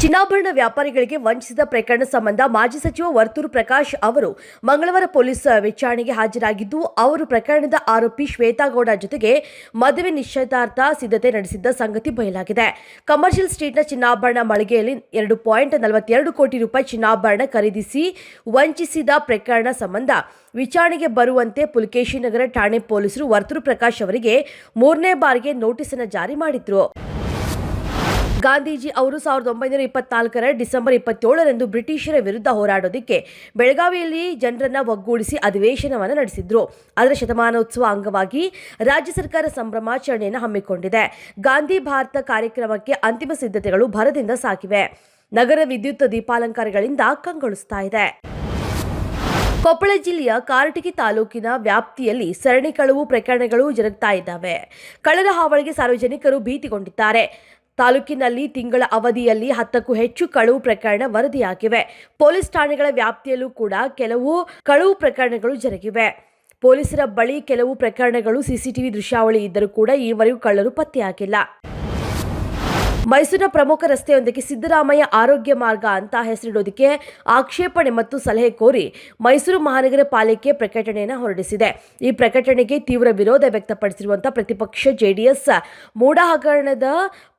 ಚಿನ್ನಾಭರಣ ವ್ಯಾಪಾರಿಗಳಿಗೆ ವಂಚಿಸಿದ ಪ್ರಕರಣ ಸಂಬಂಧ ಮಾಜಿ ಸಚಿವ ವರ್ತೂರು ಪ್ರಕಾಶ್ ಅವರು ಮಂಗಳವಾರ ಪೊಲೀಸ್ ವಿಚಾರಣೆಗೆ ಹಾಜರಾಗಿದ್ದು, ಅವರು ಪ್ರಕರಣದ ಆರೋಪಿ ಶ್ವೇತಾಗೌಡ ಜೊತೆಗೆ ಮದುವೆ ನಿಶ್ಚಿತಾರ್ಥ ಸಿದ್ಧತೆ ನಡೆಸಿದ್ದ ಸಂಗತಿ ಬಯಲಾಗಿದೆ. ಕಮರ್ಷಿಯಲ್ ಸ್ಟ್ರೀಟ್ನ ಚಿನ್ನಾಭರಣ ಮಳಿಗೆಯಲ್ಲಿ 2.42 ಕೋಟಿ ರೂಪಾಯಿ ಚಿನ್ನಾಭರಣ ಖರೀದಿಸಿ ವಂಚಿಸಿದ ಪ್ರಕರಣ ಸಂಬಂಧ ವಿಚಾರಣೆಗೆ ಬರುವಂತೆ ಪುಲಕೇಶಿನಗರ ಠಾಣೆ ಪೊಲೀಸರು ವರ್ತೂರು ಪ್ರಕಾಶ್ ಅವರಿಗೆ 3ನೇ ಬಾರಿಗೆ ನೋಟಿಸ್ ಅನ್ನು ಜಾರಿ ಮಾಡಿದ್ರು. ಗಾಂಧೀಜಿ ಅವರು 1924ರ ಡಿಸೆಂಬರ್ 27ರಂದು ಬ್ರಿಟಿಷರ ವಿರುದ್ಧ ಹೋರಾಡೋದಕ್ಕೆ ಬೆಳಗಾವಿಯಲ್ಲಿ ಜನರನ್ನ ಒಗ್ಗೂಡಿಸಿ ಅಧಿವೇಶನವನ್ನು ನಡೆಸಿದ್ರು. ಅದರ ಶತಮಾನೋತ್ಸವ ಅಂಗವಾಗಿ ರಾಜ್ಯ ಸರ್ಕಾರ ಸಂಭ್ರಮಾಚರಣೆಯನ್ನು ಹಮ್ಮಿಕೊಂಡಿದೆ. ಗಾಂಧಿ ಭಾರತ ಕಾರ್ಯಕ್ರಮಕ್ಕೆ ಅಂತಿಮ ಸಿದ್ಧತೆಗಳು ಭರದಿಂದ ಸಾಗಿವೆ. ನಗರ ವಿದ್ಯುತ್ ದೀಪಾಲಂಕಾರಗಳಿಂದ ಕಂಗೊಳಿಸ್ತಾ ಇದೆ. ಕೊಪ್ಪಳ ಜಿಲ್ಲೆಯ ಕಾರಟಗಿ ತಾಲೂಕಿನ ವ್ಯಾಪ್ತಿಯಲ್ಲಿ ಸರಣಿ ಕಳವು ಪ್ರಕರಣಗಳು ಜರುಗ್ತಾ ಇದ್ದಾವೆ. ಕಳ್ಳರ ಹಾವಳಿಗೆ ಸಾರ್ವಜನಿಕರು ಭೀತಿಗೊಂಡಿದ್ದಾರೆ. ತಾಲೂಕಿನಲ್ಲಿ ತಿಂಗಳ ಅವಧಿಯಲ್ಲಿ 10ಕ್ಕೂ ಹೆಚ್ಚು ಕಳವು ಪ್ರಕರಣ ವರದಿಯಾಗಿವೆ. ಪೊಲೀಸ್ ಠಾಣೆಗಳ ವ್ಯಾಪ್ತಿಯಲ್ಲೂ ಕೂಡ ಕೆಲವು ಕಳವು ಪ್ರಕರಣಗಳು ಜರುಗಿವೆ. ಪೊಲೀಸರ ಬಳಿ ಕೆಲವು ಪ್ರಕರಣಗಳು ಸಿಸಿಟಿವಿ ದೃಶ್ಯಾವಳಿ ಇದ್ದರೂ ಕೂಡ ಈವರೆಗೂ ಕಳ್ಳರು ಪತ್ತೆಯಾಗಿಲ್ಲ. ಮೈಸೂರಿನ ಪ್ರಮುಖ ರಸ್ತೆಯೊಂದಕ್ಕೆ ಸಿದ್ದರಾಮಯ್ಯ ಆರೋಗ್ಯ ಮಾರ್ಗ ಅಂತ ಹೆಸರಿಡೋದಕ್ಕೆ ಆಕ್ಷೇಪಣೆ ಮತ್ತು ಸಲಹೆ ಕೋರಿ ಮೈಸೂರು ಮಹಾನಗರ ಪಾಲಿಕೆ ಪ್ರಕಟಣೆಯನ್ನು ಹೊರಡಿಸಿದೆ. ಈ ಪ್ರಕಟಣೆಗೆ ತೀವ್ರ ವಿರೋಧ ವ್ಯಕ್ತಪಡಿಸಿರುವಂತಹ ಪ್ರತಿಪಕ್ಷ ಜೆಡಿಎಸ್ ಮೂಡ ಹಗರಣದ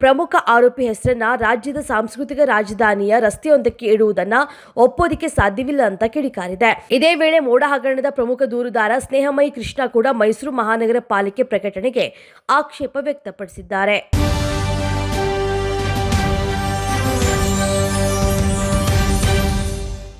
ಪ್ರಮುಖ ಆರೋಪಿ ಹೆಸರನ್ನ ರಾಜ್ಯದ ಸಾಂಸ್ಕೃತಿಕ ರಾಜಧಾನಿಯ ರಸ್ತೆಯೊಂದಕ್ಕೆ ಇಡುವುದನ್ನು ಒಪ್ಪೋದಕ್ಕೆ ಸಾಧ್ಯವಿಲ್ಲ ಅಂತ ಕಿಡಿಕಾರಿದೆ. ಇದೇ ವೇಳೆ ಮೂಡ ಹಗರಣದ ಪ್ರಮುಖ ದೂರುದಾರ ಸ್ನೇಹಮಯಿ ಕೃಷ್ಣ ಕೂಡ ಮೈಸೂರು ಮಹಾನಗರ ಪಾಲಿಕೆ ಪ್ರಕಟಣೆಗೆ ಆಕ್ಷೇಪ ವ್ಯಕ್ತಪಡಿಸಿದ್ದಾರೆ.